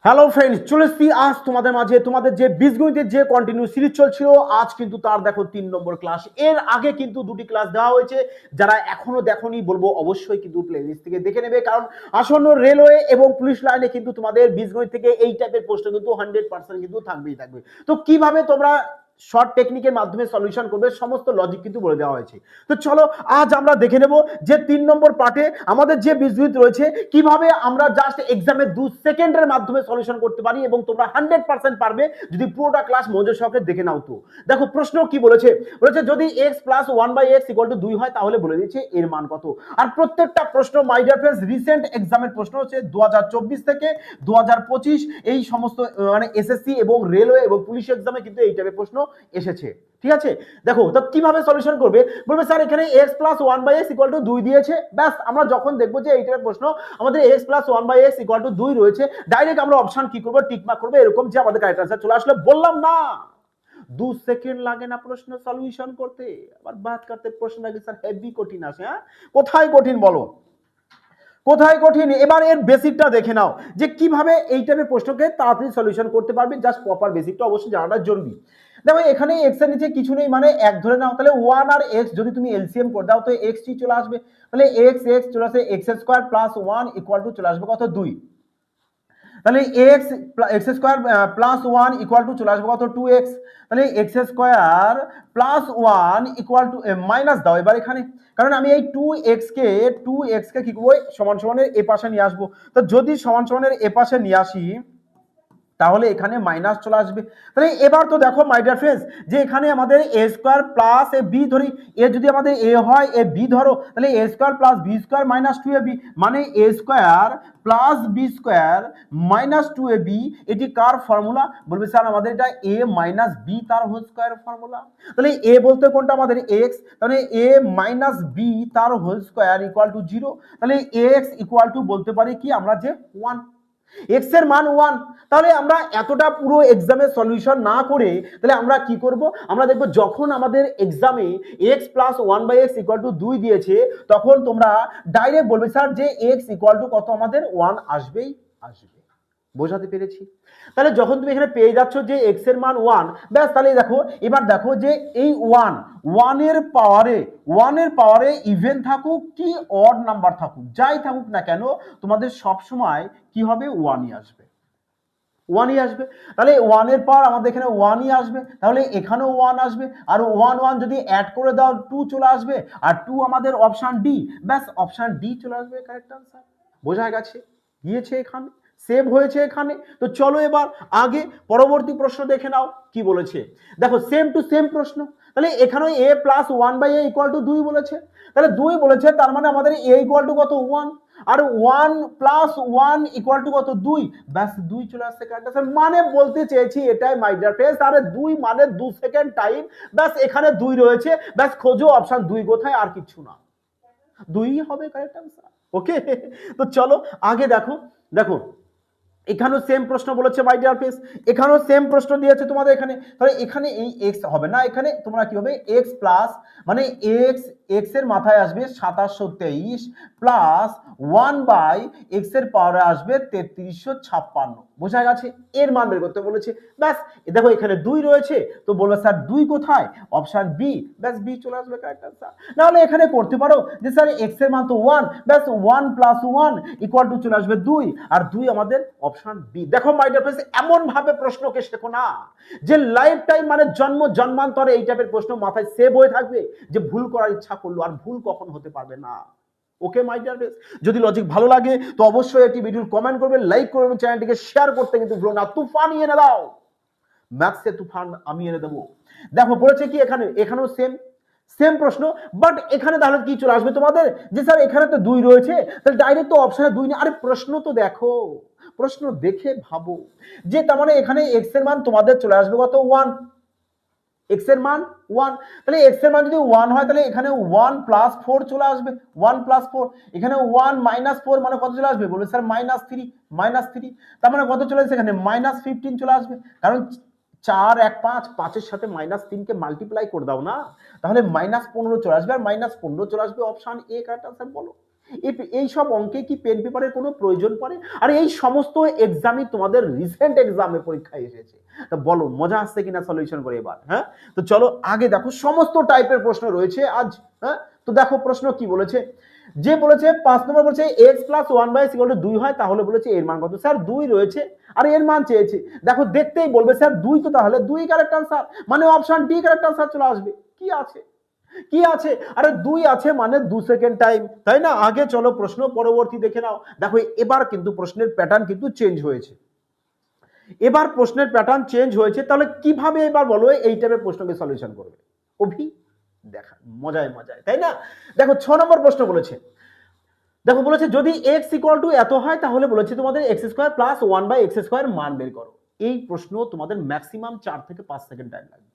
Hello friends, চলে এসেছি আজ তোমাদের মাঝে তোমাদের যে বীজগণিতের যে কন্টিনিউ সিরিজ চলছিল, আজ কিন্তু তার দেখো 3 নম্বর ক্লাস। এর আগে কিন্তু দুটি ক্লাস দেওয়া হয়েছে, যারা এখনো দেখোনি বলবো অবশ্যই কিন্তু প্লেলিস্ট থেকে দেখে নেবে, কারণ আসন্ন রেলওয়ে এবং পুলিশ লাইনে কিন্তু তোমাদের বীজগণিত থেকে এই টাইপের প্রশ্ন কিন্তু 100% কিন্তু থাকবেই থাকবে। তো কিভাবে তোমরা শর্ট টেকনিকের মাধ্যমে সলিউশন করবে সমস্ত লজিক কিন্তু বলে দেওয়া হয়েছে। তো চলো আজ আমরা দেখে নেব যে 3 নম্বর পার্টে আমাদের যে বীজগণিত রয়েছে কিভাবে আমরা জাস্ট এক্সামে 2 সেকেন্ডের মাধ্যমে সলিউশন করতে পারি, এবং তোমরা 100% পারবে যদি পুরোটা ক্লাস মনোযোগ সহকারে দেখে নাও। তো দেখো প্রশ্ন কি বলেছে, বলেছে যদি x plus 1/x equal to 2 হয় তাহলে বলে দিয়েছে এর মান কত। আর প্রত্যেকটা প্রশ্ন মাই ডিয়ার ফ্রেন্ডস রিসেন্ট এক্সামের প্রশ্ন হচ্ছে 2024 থেকে 2025 এই সমস্ত মানে এসএসসি এবং রেলওয়ে এবং পুলিশ এক্সামে কিন্তু এই টাইপের প্রশ্ন এসেছে। ঠিক আছে, দেখো তো কিভাবে সলিউশন করবে, বলবে স্যার এখানে x plus 1/x equal to 2 দিয়েছে। ব্যাস আমরা যখন দেখবো যে এই টাইপের প্রশ্ন আমাদের x plus 1/x equal to 2 রয়েছে, ডাইরেক্ট আমরা অপশন কি করবো, টিক মার্ক করবো, এরকম যে আমাদের কারেক্ট আনসার চলে আসলে। বললাম না 2 সেকেন্ড লাগে না প্রশ্ন সলিউশন করতে, আবার বাদ করতে প্রশ্ন লাগে স্যার হেভি কঠিন আসে। হ্যাঁ, কোথায় কঠিন বলো, কোথায় কঠিন? এবার এর বেসিকটা দেখে নাও যে কিভাবে এই টাইপের প্রশ্নকে তাড়াতাড়ি সলিউশন করতে পারবে। জাস্ট প্রপার বেসিকটা অবশ্যই জানাটা জরুরি। দেখো এখানে x এর নিচে কিছু নেই, মানে এক ধরে নাও, তাহলে 1 আর x যদি তুমি এলসিএম করে দাও তো x টি চলে আসবে, তাহলে x চলে আসে x square plus 1 equal to চলে আসবে কত 2। তাহলে x square plus 1 equal to চলে আসবে কত 2x। তাহলে x square plus 1 equal to minus দাও এবার এখানে, কারণ আমি এই 2x কে কি করবো, সমান সমানের এ পাশে নিয়ে আসবো। তো যদি সমান সমানের এ পাশে নিয়ে আসি তাহলে এখানে মাইনাস চলে আসবে। তাহলে এবার তো দেখো মাই ডিয়ার ফ্রেন্ডস যে এখানে আমাদের এ স্কোয়ার প্লাস এ বি ধরি, এ যদি আমাদের এ হয় এ বি ধরো, তাহলে A square plus B square minus 2ab, মানে A square plus B square minus 2ab। এটি কার ফর্মুলা, বলবে স্যার আমাদের এটা এ মাইনাস বি তার হোল স্কোয়ার ফর্মুলা। তাহলে এ বলতে কোনটা আমাদের এক্স, তাহলে এ মাইনাস বি তার হোল স্কোয়ার ইকুয়াল টু 0। তাহলে এক্স ইকুয়াল টু বলতে পারি কি আমরা যে 1, x এর মান 1। তাহলে আমরা এতটা পুরো এক্সামে সলিউশন না করে তাহলে আমরা কি করব, আমরা দেখব যখন আমাদের এক্সামে x plus 1/x equal to 2 দিয়েছে তখন তোমরা ডাইরেক্ট বলবে স্যার যে x ইকুয়াল টু কত আমাদের 1 আসবেই আসবে। বোঝাতে পেরেছি? তাহলে যখন তুমি এখানে পেয়ে যাচ্ছ যে x এর মান 1, ব্যাস তাহলে দেখো এবার দেখো যে এই 1 এর পাওয়ারে ইভেন থাকুক কি অড নাম্বার থাকুক, যাই থাকুক না কেন তোমাদের সব সময় কি হবে 1ই আসবে, 1ই আসবে। তাহলে 1 এর পাওয়ার আমাদের এখানে 1ই আসবে, তাহলে এখানেও 1 আসবে, আর 1 যদি অ্যাড করে দাও 2 চলে আসবে, আর 2 আমাদের অপশন ডি, ব্যাস অপশন ডি চলে আসবে কারেক্ট আনসার। বোঝা গেছে? গিয়েছে এখানে, সেভ হয়েছে এখানে। তো চলো এবার আগে পরবর্তী প্রশ্ন দেখে নাও কি বলেছে। দেখো সেম টু সেম প্রশ্ন, তাহলে এখানে a plus 1/a equal to 2 বলেছে, তাহলে 2 বলেছে তার মানে আমাদের a ইকুয়াল টু কত 1, আর 1 প্লাস 1 ইকুয়াল টু কত 2, ব্যাস 2 চলে আসছে কারেক্ট আনসার। মানে বলতে চেয়েছি এটাই মাই ডিয়ার ফ্রেন্ডস, আরে 2 মানে 2 সেকেন্ড টাইম, ব্যাস এখানে 2 রয়েছে, ব্যাস খোঁজো অপশন 2 কোথায়, আর কিছু না, 2ই হবে কারেক্ট আনসার। ওকে, তো চলো আগে দেখো, দেখো এখানেও সেম প্রশ্ন বলেছে মাই ডিয়ার ফ্রেন্ডস, এখানেও সেম প্রশ্ন দিয়েছে তোমাদের এখানে। তাহলে এখানে এই x হবে না, এখানে তোমরা কি হবে x প্লাস মানে x এর মাথায় আসবে 2723 প্লাস 1/x এর পাওয়ারে আসবে 3356। বোঝা গেছে? এর মান বের করতে বলেছে। ব্যাস দেখো এখানে 2 রয়েছে, তো বলবে স্যার 2 কোথায়, অপশন বি, ব্যাস বি চলে আসবে কারেক্ট আনসার। না হলে এখানে করতে পারো যে স্যার x এর মান তো 1, ব্যাস 1 প্লাস 1 ইকুয়াল টু চলে আসবে 2, আর 2 আমাদের অপশন বি। দেখো মাই ডিয়ার ফ্রেন্ডস এমন ভাবে প্রশ্নকে শেখো না যে লাইফ টাইম মানে জন্মান্তরে এই টাইপের প্রশ্ন মাথায় সেভ হয়ে থাকবে, যে ভুল করার ইচ্ছা করলো আর ভুল কখন হতে পারবে না। ওকে মাই ডিয়ার ফ্রেন্ডস, যদি লজিক ভালো লাগে তো অবশ্যই একটি ভিডিও কমেন্ট করবে, লাইক করবে এবং চ্যানেলটিকে শেয়ার করতে কিন্তু ভুলো না। তুফান এনে দাও, ম্যাথসে তুফান আমি এনে দেবো। দেখো বলেছে কি এখানেও সেম সেম প্রশ্ন, বাট এখানে তাহলে কি চলে আসবে তোমাদের যে স্যার এখানে তো 2 রয়েছে, তাহলে ডাইরেক্ট তো অপশনে 2 নেই। আরে প্রশ্ন তো দেখো, প্রশ্ন দেখে ভাবো যে তার মানে এখানে x এর মান তোমাদের চলে আসবে কত 1, x এর মান 1, তাহলে x এর মান যদি 1 হয় তাহলে এখানে 1 প্লাস 4 চলে আসবে, 1 প্লাস 4, এখানে 1 মাইনাস 4 মানে কত চলে আসবে, বলবে স্যার -3, তার মানে কত চলে আসবে এখানে -15 চলে আসবে, কারণ 4 1 5, 5 এর সাথে -3 কে মাল্টিপ্লাই করে দাও না, তাহলে -15 চলে আসবে, আর -15 চলে আসবে অপশন এ কারেক্ট আনসার। বলো এই সব অঙ্কে কি পেন পেপারের কোনো প্রয়োজন পড়ে? আর এই সমস্ত এক্সামই তোমাদের রিসেন্ট এক্সামে পরীক্ষায় এসেছে। তা বলো মজা আসছে কিনা সলিউশন করে এবার, হ্যাঁ? তো চলো আগে দেখো সমস্ত টাইপের প্রশ্ন রয়েছে আজ, হ্যাঁ? তো দেখো প্রশ্ন কি বলেছে, যে বলেছে 5 নম্বর বলেছে x প্লাস 1/x = 2 হয়, তাহলে বলেছে এর মান কত? স্যার 2 রয়েছে আর এর মান চেয়েছে। দেখো দেখতেই বলবে স্যার 2, তো তাহলে 2 কারেক্ট আনসার, মানে অপশন ডি কারেক্ট আনসার চলে আসবে। কি আছে, কি আছে? আরে 2 আছে মানে 2 সেকেন্ড টাইম, তাই না? আগে চলো প্রশ্ন পরবর্তী দেখে নাও। দেখো এবার কিন্তু প্রশ্নের প্যাটার্ন কিন্তু চেঞ্জ হয়েছে, এবার প্রশ্নের প্যাটার্ন চেঞ্জ হয়েছে। তাহলে কিভাবে এবার বলো এই টাইপের প্রশ্নকে সলিউশন করবে? অভি দেখা মজায় মজায়, তাই না? দেখো 6 নম্বর প্রশ্ন বলেছে, দেখো বলেছে যদি x = এত হয়, তাহলে বলেছে তোমাদের x² + 1/x² মান বের করো। এই প্রশ্ন তোমাদের ম্যাক্সিমাম 4 থেকে 5 সেকেন্ড টাইম লাগবে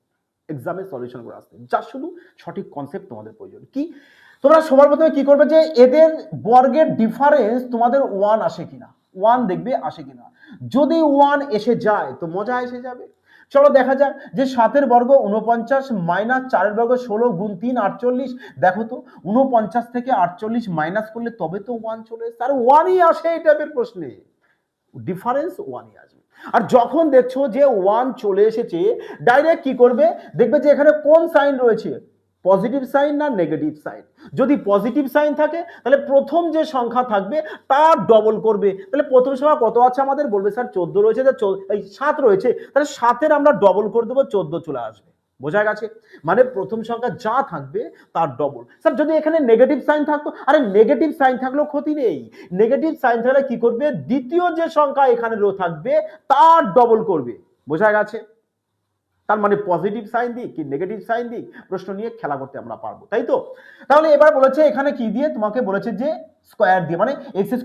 এক্সামে সলিউশন করে আসতে, যা শুধু সঠিক কনসেপ্ট তোমাদের প্রয়োজন। কি তোমরা সবার প্রথমে কি করবে, যে এদের বর্গের ডিফারেন্স তোমাদের 1 আসে কিনা, 1 দেখবে আসে কিনা। যদি 1 এসে যায় তো মজা এসে যাবে। চলো দেখা যাক, যে 7 বর্গ 49 মাইনাস 4 বর্গ 16 গুণ 3 48। দেখো তো 49 থেকে 48 মাইনাস করলে তবে তো 1 চলে এসে, আর 1ই আসে এই টাইপের প্রশ্নে, ডিফারেন্স 1ই আসবে। আর যখন দেখছো যে 1 চলে এসেছে, ডাইরেক্ট কি করবে, দেখবে যে এখানে কোন সাইন রয়েছে, পজিটিভ সাইন না নেগেটিভ সাইন। যদি পজিটিভ সাইন থাকে তাহলে প্রথম যে সংখ্যা থাকবে তার ডবল করবে। তাহলে প্রথম সংখ্যা কত আছে আমাদের, বলবে স্যার 14 রয়েছে, 7 রয়েছে, তাহলে 7-এর আমরা ডবল করে দেবো, 14 চলে আসবে। বোঝা গেছে? মানে প্রথম সংখ্যা যা থাকবে তার ডবল। স্যার যদি এখানে নেগেটিভ সাইন থাকতো, আরে নেগেটিভ সাইন থাকলেও ক্ষতি নেই, নেগেটিভ সাইন থাকলে কি করবে, দ্বিতীয় যে সংখ্যা এখানে থাকবে তার ডবল করবে। বোঝা গেছে? তার মানে পজিটিভ সাইন দিক কি নেগেটিভ সাইন দিক, প্রশ্ন নিয়ে খেলা করতে আমরা পারবো, তাই তো? তাহলে এবার বলেছে এখানে কি দিয়ে, তোমাকে বলেছে যে স্কয়ার দিয়ে, মানে x² +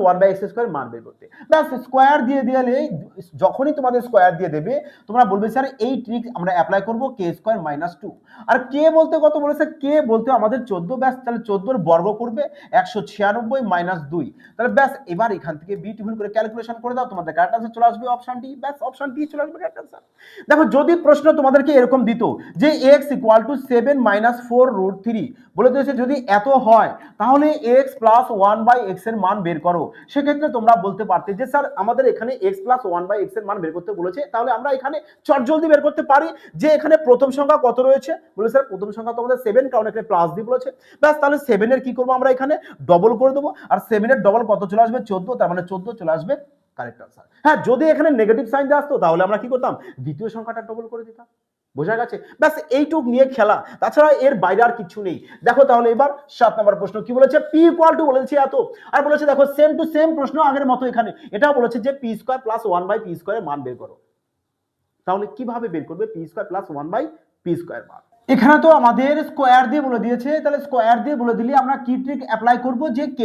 1/x² মান বের করতে। ব্যাস স্কয়ার দিয়ে দিলে, যখনই তোমাদের স্কয়ার দিয়ে দেবে তোমরা বলবে স্যার এই ট্রিক আমরা অ্যাপ্লাই করব k² - 2। আর k বলতে কত বলেছে, k বলতে আমাদের 14। ব্যাস তাহলে 14 এর বর্গ করবে 196 - 2। তাহলে ব্যাস এবার এখান থেকে বিউটিফুল করে ক্যালকুলেশন করে দাও, তোমাদের কারেক্ট আনসার চলে আসবে অপশন ডি। ব্যাস অপশন ডি চলে আসবে কারেক্ট আনসার। দেখো যদি প্রশ্ন তোমাদেরকে এরকম দিত যে x = 7 - 4√3 বলে দিয়েছে, যদি এত হয় তাহলে x + 1/x এর মান বের করো, সেক্ষেত্রে তোমরা বলতে পারতে যে স্যার আমাদের এখানে x + 1/x এর মান বের করতে বলেছে, তাহলে আমরা এখানে চটজলদি বের করতে পারি যে এখানে প্রথম সংখ্যা কত রয়েছে। বলে স্যার প্রথম সংখ্যা তো আমাদের 7, কারণ এখানে প্লাস দিয়ে বলেছে। ব্যাস তাহলে 7 এর কি করবো আমরা এখানে ডবল করে দেবো, আর 7 এর ডবল কত চলে আসবে, 14। তার মানে 14 চলে আসবে কারেক্ট আনসার। হ্যাঁ যদি এখানে নেগেটিভ সাইন দিয়ে আসতো তাহলে আমরা কি করতাম, দ্বিতীয় সংখ্যাটা ডবল করে দিতাম। বোঝা গেছে? ব্যাস এইটুক নিয়ে খেলা, তাছাড়া এর বাইরে আর কিছু নেই। দেখো তাহলে এবার 7 নম্বর প্রশ্ন কি বলেছে, p = বলেছে এত, আর বলেছে দেখো সেম টু সেম প্রশ্ন আগের মতো এখানে, এটাও বলেছে যে p² + 1/p² এর মান বের করো। তাহলে কিভাবে বের করবে p² + 1/p² মান? এখানে তো আমাদের স্কয়ার দিয়ে বলে দিয়েছে, তাহলে স্কয়ার দিয়ে বলে দিলে আমরা কি ট্রিক অ্যাপ্লাই করব, যে k²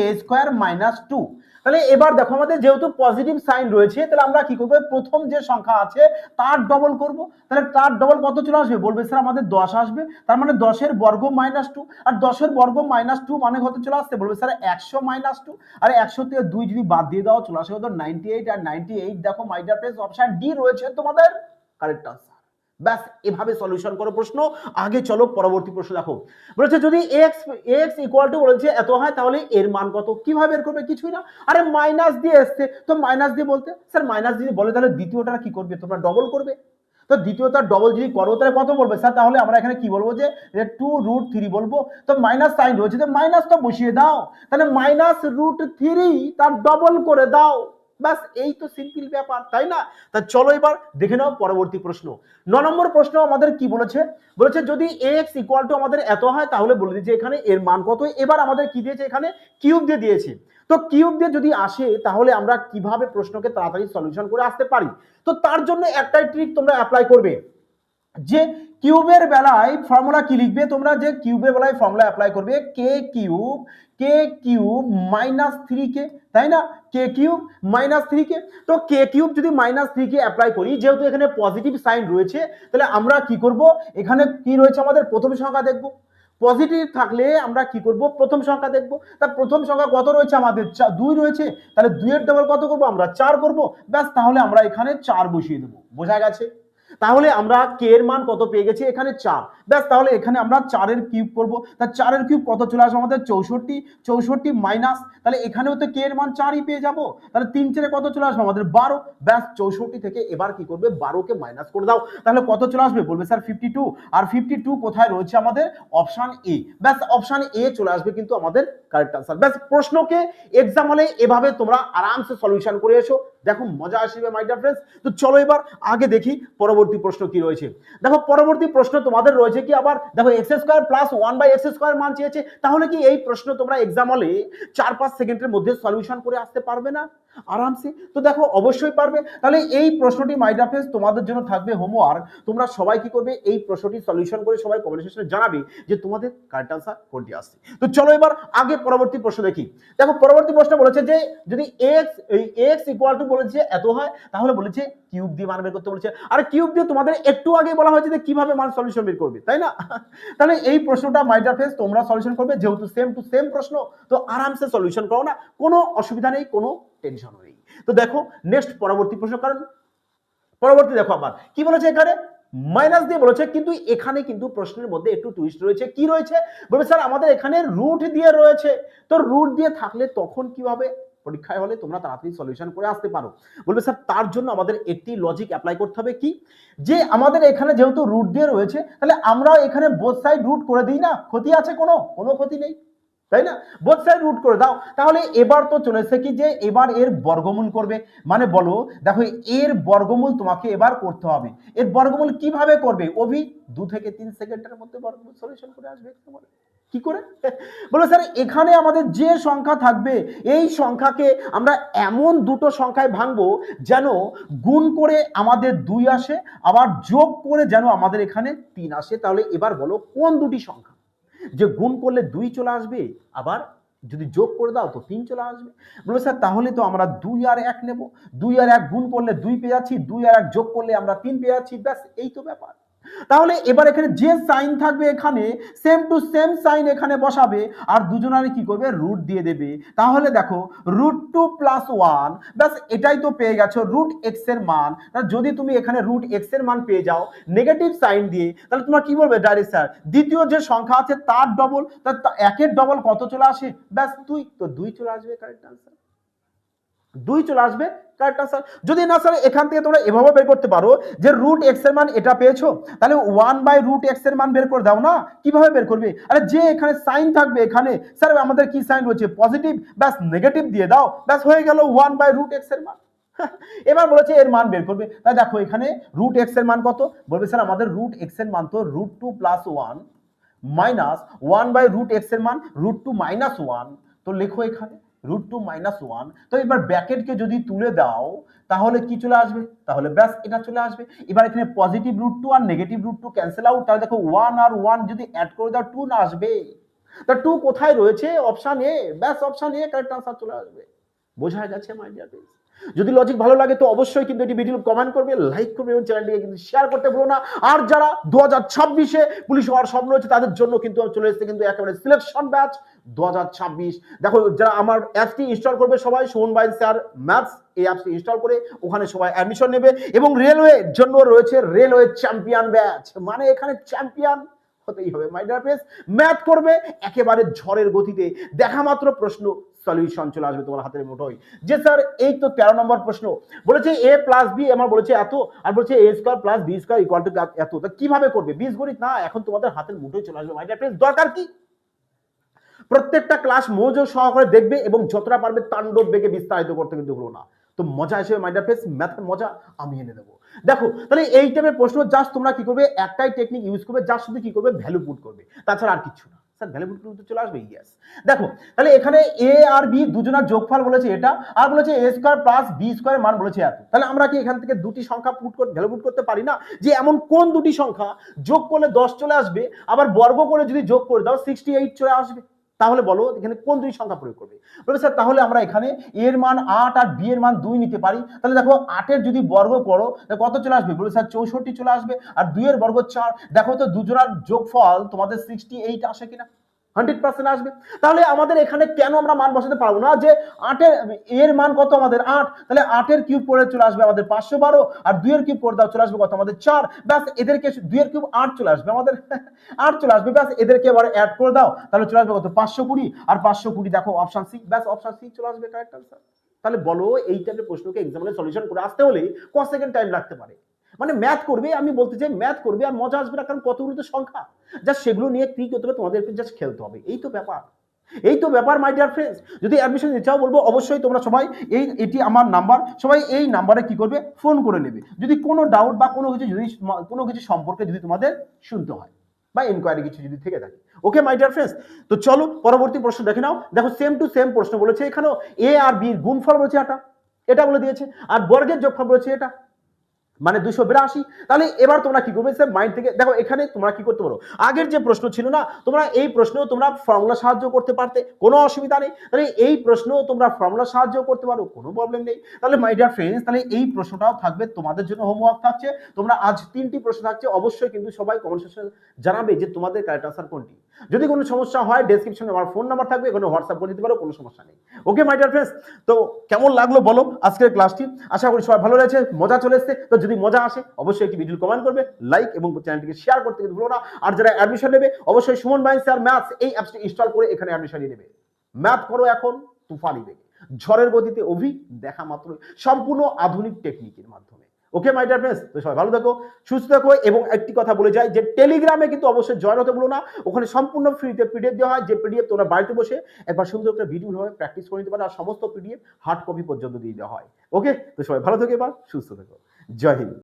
- 2। তাহলে এবার দেখো আমাদের যেহেতু পজিটিভ সাইন রয়েছে, তাহলে আমরা কি করব, প্রথম যে সংখ্যা আছে তার ডবল করব। তাহলে তার ডবল কত চলে আসবে, বলবে স্যার আমাদের 10 আসবে। তার মানে 10 এর বর্গ -2, আর 10 এর বর্গ -2 মানে কত চলে আসছে, বলবে স্যার 100 - 2। আর 100 থেকে 2 যদি বাদ দিয়ে দাও চলে আসবে তো 98। আর 98 দেখো my dear friends option D রয়েছে তোমাদের কারেক্ট আনসার। ব্যাস এভাবে সলিউশন করো প্রশ্ন। আগে চলো পরবর্তী প্রশ্ন দেখো, বলেছে যদি x = বলেছে এত হয়, তাহলে এর মান কত, কিভাবে বের করবে, কিছুই না, আরে মাইনাস দিয়ে আসছে তো মাইনাস দিয়ে বলতে, স্যার মাইনাস দিয়ে বলে তাহলে দ্বিতীয়টা কি করবে, তোমরা ডবল করবে। তো দ্বিতীয়টার ডবল যদি করো তাহলে কত বলবে স্যার, তাহলে আমরা এখানে কি বলবো, যে 2√3 বলবো। তো মাইনাস সাইন রয়েছে, তো মাইনাস তো বসিয়ে দাও, তাহলে -√3 তার ডবল করে দাও। ব্যাস এই তো সিম্পল ব্যাপার, তাই না? তা চলো এবার দেখে নাও পরবর্তী প্রশ্ন। 9 নম্বর প্রশ্ন আমাদের কি বলেছে, বলেছে যদি x = আমাদের এত হয়, তাহলে বলে দিয়েছে এখানে এর মান কত। এবার আমাদের কি দিয়েছে, এখানে কিউব দিয়ে দিয়েছে। তো কিউব দিয়ে যদি আসে তাহলে আমরা কিভাবে প্রশ্নকে তাড়াতাড়ি সলিউশন করে আসতে পারি, তো তার জন্য একটাই ট্রিক তোমরা অ্যাপ্লাই করবে, যে কিউবের বেলায় ফর্মুলা কি লিখবে তোমরা, যে কিউবের বেলায় ফর্মুলা অ্যাপ্লাই করবে k³ - 3k, তাই না, k³ - 3k। তো k³ যদি -3k অ্যাপ্লাই করি, যেহেতু এখানে পজিটিভ সাইন রয়েছে, তাহলে আমরা কি করব, এখানে কি রয়েছে আমাদের প্রথম সংখ্যা দেখব, পজিটিভ থাকলে আমরা কি করব, প্রথম সংখ্যা দেখব। তা প্রথম সংখ্যা কত রয়েছে আমাদের, 2 রয়েছে, তাহলে 2 এর ডবল কত করব আমরা, 4 করব। ব্যাস তাহলে আমরা এখানে 4 বসিয়ে দেব। বোঝা গেছে? তাহলে আমরা কে এর মান কত পেয়ে গেছি এখানে 4, ব্যাস তাহলে এখানে আমরা 4 এর কিউব করব, তা 4 এর কিউব কত চলে আসবে আমাদের 64, 64 মাইনাস, তাহলে এখানেও তো কে এর মান 4ই পেয়ে যাব, তাহলে 3 4 কত চলে আসবে আমাদের 12, ব্যাস 64 থেকে এবার কি করবে 12 কে মাইনাস করে দাও, তাহলে কত চলে আসবে বলবে স্যার 52, আর 52 কোথায় রয়েছে আমাদের অপশন এ, ব্যাস অপশন এ চলে আসবে কিন্তু আমাদের কারেক্ট আনসার। ব্যাস প্রশ্নকে এক্সাম হলে এভাবে তোমরা আরামসে সলিউশন করে এসো, দেখো মজা আসবে মাই ডিয়ার ফ্রেন্ডস। তো চলো এবার আগে দেখি পরবর্তী প্রশ্ন কি রয়েছে। দেখো পরবর্তী প্রশ্ন তোমাদের রয়েছে কি, আবার দেখো x square plus 1/x square মান চেয়েছে, তাহলে কি এই প্রশ্ন তোমরা এক্সাম হলে 4-5 সেকেন্ডের মধ্যে সলিউশন করে আসতে পারবে না আরামসে? তো দেখো অবশ্যই পারবে। তাহলে এই প্রশ্নটি মাই ডিয়ার ফ্রেন্ডস তোমাদের জন্য থাকবে হোমওয়ার্ক, তোমরা সবাই কি করবে এই প্রশ্নটি সলিউশন করে সবাই কমেন্ট সেকশনে জানাবে যে তোমাদের কারেক্ট আনসার কোনটি আসছে। তো চলো এবার আগে পরবর্তী প্রশ্ন দেখি। দেখো পরবর্তী প্রশ্ন বলেছে যে যদি x ইকুয়াল টু বলেছে এত হয়, তাহলে বলেছে কিউব দিয়ে মান বের করতে বলেছে, আর কিউব দিয়ে তোমাদের একটু আগে বলা হয়েছে যে কিভাবে মান সলিউশন বের করবে, তাই না? তাহলে এই প্রশ্নটা মাই ডিয়ার ফ্রেন্ডস তোমরা সলিউশন করবে, যেহেতু সেম টু সেম প্রশ্ন, তো আরামসে সলিউশন করো না, কোনো অসুবিধা নেই, কোনো টেনশন নেই। তো দেখো নেক্সট পরবর্তী প্রশ্ন, কারণ পরবর্তী দেখো আবার কি বলেছে এখানে মাইনাস দিয়ে বলেছে, কিন্তু এখানে কিন্তু প্রশ্নের মধ্যে একটু টুইস্ট রয়েছে। কি রয়েছে বলবে স্যার আমাদের এখানে রুট দিয়ে রয়েছে, তো রুট দিয়ে থাকলে তখন কি হবে, পরীক্ষায় হলে তোমরা তাড়াতাড়ি সলিউশন করে আসতে পারো। বলবে স্যার তার জন্য আমাদের একটি লজিক অ্যাপ্লাই করতে হবে, কি যে আমাদের এখানে যেহেতু রুট দিয়ে রয়েছে, তাহলে আমরা এখানে বোথ সাইড রুট করে দিই না, ক্ষতি আছে কোনো? কোনো ক্ষতি নেই, তাই না? বোথ সাইড রুট করে দাও। তাহলে এবার তো চলে এসেছে কি যে এবার এর বর্গমূল করবে, মানে বলো দেখো এর বর্গমূল তোমাকে এবার করতে হবে। এর বর্গমূল কিভাবে করবে অভি? 2 থেকে 3 সেকেন্ডের মধ্যে বর্গমূল সলিউশন করে আসবে। কি করে বলো স্যার এখানে আমাদের যে সংখ্যা থাকবে এই সংখ্যাকে আমরা এমন দুটো সংখ্যায় ভাঙবো যেন গুণ করে আমাদের 2 আসে, আবার যোগ করে যেন আমাদের এখানে 3 আসে। তাহলে এবার বলো কোন দুটি সংখ্যা যে গুণ করলে 2 চলে আসবে, আবার যদি যোগ করে দাও তো 3 চলে আসবে? বলে স্যার তাহলে তো আমরা 2 আর 1 নেব, 2 আর 1 গুণ করলে 2 পেয়ে যাচ্ছি, 2 আর 1 যোগ করলে আমরা 3 পেয়ে যাচ্ছি, ব্যাস এই তো ব্যাপার। তাহলে এবার এখানে যে সাইন থাকবে এখানে সেম টু সেম সাইন এখানে বসাবে, আর দুজনারই কি করবে রুট দিয়ে দেবে। তাহলে দেখো √2 + 1, ব্যাস এটাই তো পেয়ে গেছো রুট এক্স এর মান। যদি তুমি এখানে রুট এক্স এর মান পেয়ে যাও নেগেটিভ সাইন দিয়ে, তাহলে তোমার কি বলবে ডাইরেক্ট স্যার দ্বিতীয় যে সংখ্যা আছে তার ডবল, তার একের ডবল কত চলে আসে, ব্যাস 2, তো 2 চলে আসবে কারেক্ট আনসার, 2 চলে আসবে কারেক্ট আনসার। যদি না স্যার এখান থেকে তোমরা এভাবে বের করতে পারো যে রুট এক্স এর মান এটা পেয়েছো, তাহলে 1/√x এর মান বের করে দাও না। কিভাবে বের করবে? আরে যে এখানে সাইন থাকবে এখানে স্যার আমাদের কি সাইন রয়েছে পজিটিভ, ব্যাস নেগেটিভ দিয়ে দাও, ব্যাস হয়ে গেল 1/√x এর মান। এবার বলেছে এর মান বের করবে, তাই দেখো এখানে রুট এক্স এর মান কত, বলবে স্যার আমাদের রুট এক্স এর মান তো √2 + 1 মাইনাস 1/√x এর মান √2 - 1, তো লেখো এখানে √2 - 1। তো এবার ব্র্যাকেটকে যদি তুলে দাও তাহলে কি চলে আসবে, তাহলে ব্যাস এটা চলে আসবে। এবার এখানে পজিটিভ √2 আর নেগেটিভ √2 ক্যান্সেল আউট, তাহলে দেখো 1 আর 1 যদি অ্যাড করে দাও 2 না আসবে, তা 2 কোথায় রয়েছে অপশন এ, ব্যাস অপশন এ কারেক্ট আনসার চলে আসবে। বোঝা যাচ্ছে মাই ডিয়ার ফ্রেন্ডস? যদি লজিক ভালো লাগে তো অবশ্যই কিন্তু এটি ভিডিও কমেন্ট করবে, লাইক করবে এবং চ্যানেলটিকে কিন্তু শেয়ার করতে ভুলো না। আর যারা 2026-এ পুলিশ হওয়ার স্বপ্ন রয়েছে তাদের জন্য কিন্তু চলে এসেছে কিন্তু একেবারে সিলেকশন ব্যাচ 2026। দেখো যারা আমার অ্যাপটি ইনস্টল করবে সবাই সুমন ভাই স্যার ম্যাথস এই অ্যাপটি ইনস্টল করে ওখানে সবাই অ্যাডমিশন নেবে, এবং রেলওয়ে জন্য রয়েছে রেলওয়ে চ্যাম্পিয়ন ব্যাচ, মানে এখানে চ্যাম্পিয়ন হতেই হবে মাই ডিয়ার ফ্রেন্ডস। ম্যাথ করবে একেবারে ঝড়ের গতিতে, দেখা মাত্র প্রশ্ন সলিউশন চলে আসবে তোমার হাতের মুঠোয়। যে স্যার এই তো 13 নম্বর প্রশ্ন বলেছে a + b আমার বলেছে এত, আর বলেছে a² + b² = এত, তা কিভাবে করবে? বীজগণিত না, এখন তোমাদের হাতের মুঠোয় চলে আসবে মাই ডিয়ার ফ্রেন্ডস। দরকার কি প্রত্যেকটা ক্লাস মনোযোগ সহকারে দেখবে এবং যতটা পারবে তাণ্ডব বেগে বিস্তারিত করতে কিন্তু ভুলো না। তো মজা হিসেবে মাই ডিয়ার ফ্রেন্ডস ম্যাথের মজা আমি এনে দেবো। দেখো তাহলে এই টাইপের প্রশ্ন জাস্ট তোমরা কি করবে একটাই টেকনিক ইউজ করবে, জাস্ট শুধু কি করবে ভ্যালু পুট করবে, তাছাড়া আর কিছু না। স্যার ভ্যালু পুট করতে চলে আসবে, ইয়েস। দেখো তাহলে এখানে a আর b দুজনের যোগফল বলেছে এটা, আর বলেছে a² + b² মান বলেছে এত। তাহলে আমরা কি এখান থেকে দুটি সংখ্যা পুট করতে ভ্যালু পুট করতে পারি না, যে এমন কোন দুটি সংখ্যা যোগ করলে 10 চলে আসবে, আবার বর্গ করে যদি যোগ করে দাও 68 চলে আসবে? তাহলে বলো এখানে কোন দুই সংখ্যা প্রয়োগ করবে? বলবে স্যার তাহলে আমরা এখানে a এর মান 8 আর b এর মান 2 নিতে পারি। তাহলে দেখো 8 এর যদি বর্গ করো কত চলে আসবে? বলবে স্যার 64 চলে আসবে, আর 2 এর বর্গ 4। দেখো তো দুজনের যোগফল তোমাদের 68 আসে কিনা? 100% আসবে। তাহলে আমাদের এখানে কেন আমরা মান বসাতে পারবো না যে 8 এর মান কত আমাদের 8, তাহলে 8 এর কিউব করে চলে আসবে আমাদের 512, আর 2 এর কিউব করে দাও চলে আসবে কত আমাদের 4, ব্যাস এদেরকে 2 এর কিউব 8 চলে আসবে আমাদের 8 চলে আসবে, ব্যাস এদেরকে এবার অ্যাড করে দাও তাহলে চলে আসবে কত 520, আর 520 দেখো অপশন সি, ব্যাস অপশন সি চলে আসবে কারেক্ট আনসার। তাহলে বলো এই টাইপের প্রশ্নকে এক্সামিনে সলিউশন করে আসতে হলে কত সেকেন্ড টাইম লাগতে পারে? মানে ম্যাথ করবে, আমি বলতে চাই ম্যাথ করবে আর মজা আসবে না, কারণ কতগুলো তো সংখ্যা, জাস্ট সেগুলো নিয়ে কি করতে হবে তোমাদেরকে, জাস্ট খেলতে হবে, এই তো ব্যাপার, এই তো ব্যাপার মাই ডিয়ার ফ্রেন্ডস। যদি অ্যাডমিশন নিতে চাও বলবো অবশ্যই তোমরা সবাই এটি আমার নাম্বার, সবাই এই নাম্বারে কি করবে ফোন করে নেবে যদি কোনো ডাউট বা কোনো কিছু যদি কোনো কিছু সম্পর্কে যদি তোমাদের শুনতে হয় বা ইনকোয়ারি কিছু যদি থেকে থাকে। ওকে মাই ডিয়ার ফ্রেন্ডস, তো চলো পরবর্তী প্রশ্ন দেখে নাও। দেখো সেম টু সেম প্রশ্ন বলেছে, এখানেও এ আর বি গুণফল বলেছে এটা বলে দিয়েছে, আর বর্গের যোগফল বলেছে এটা মানে 282। তাহলে এবার তোমরা কি করবে মাইন্ড থেকে দেখো, এখানে তোমরা কি করতে পারো, আগের যে প্রশ্ন ছিল না তোমরা এই প্রশ্নেও তোমরা ফর্মুলা সাহায্য করতে পারতে, কোনো অসুবিধা নেই। তাহলে এই প্রশ্নেও তোমরা ফর্মুলা সাহায্য করতে পারো, কোনো প্রবলেম নেই। তাহলে মাই ডিয়ার ফ্রেন্ডস, তাহলে এই প্রশ্নটাও থাকবে তোমাদের জন্য, হোমওয়ার্ক থাকছে। তোমরা আজ 3টি প্রশ্ন থাকছে, অবশ্যই কিন্তু সবাই কমেন্ট সেকশনে জানাবে যে তোমাদের কারেক্ট আনসার কোনটি। যদি কোনো সমস্যা হয় ডেসক্রিপশনে আমার ফোন নাম্বার থাকবে, এখানে হোয়াটসঅ্যাপ করে দিতে পারো, কোনো সমস্যা নেই। ওকে মাই ডিয়ার ফ্রেন্ডস, তো কেমন লাগলো বলো আজকের ক্লাসটি? আশা করি সবাই ভালো লেগেছে, মজা চলে এসেছে। তো যদি মজা আসে অবশ্যই একটি ভিডিও কমেন্ট করবে, লাইক এবং চ্যানেলটিকে শেয়ার করতে কিন্তু ভুলো না। আর যারা অ্যাডমিশন নেবে অবশ্যই সুমন মাইন্ড স্যার ম্যাথস এই অ্যাপসটি ইনস্টল করে এখানে অ্যাডমিশন নেবে। ম্যাথ করো এখন তুফানি বেগে, ঝড়ের গতিতে অভি দেখা মাত্র, সম্পূর্ণ আধুনিক টেকনিকের মাধ্যমে। ওকে মাই ডিয়ার ফ্রেন্ডস, তো সবাই ভালো থাকো, সুস্থ থাকো, এবং একটি কথা বলে যাই যে টেলিগ্রামে কিন্তু অবশ্যই জয়েন হতে ভুলো না। ওখানে সম্পূর্ণ ফ্রিতে পিডিএফ দেওয়া হয়, যে পিডিএফ তোমরা বাড়িতে বসে একবার সুন্দর করে ভিডিও ভাবে প্র্যাকটিস করে নিতে পারো, আর সমস্ত পিডিএফ হার্ড কপি পর্যন্ত দিয়ে দেওয়া হয়। ওকে, তো সবাই ভালো থাকো, এবার সুস্থ থাকো, জয় হিন্দ।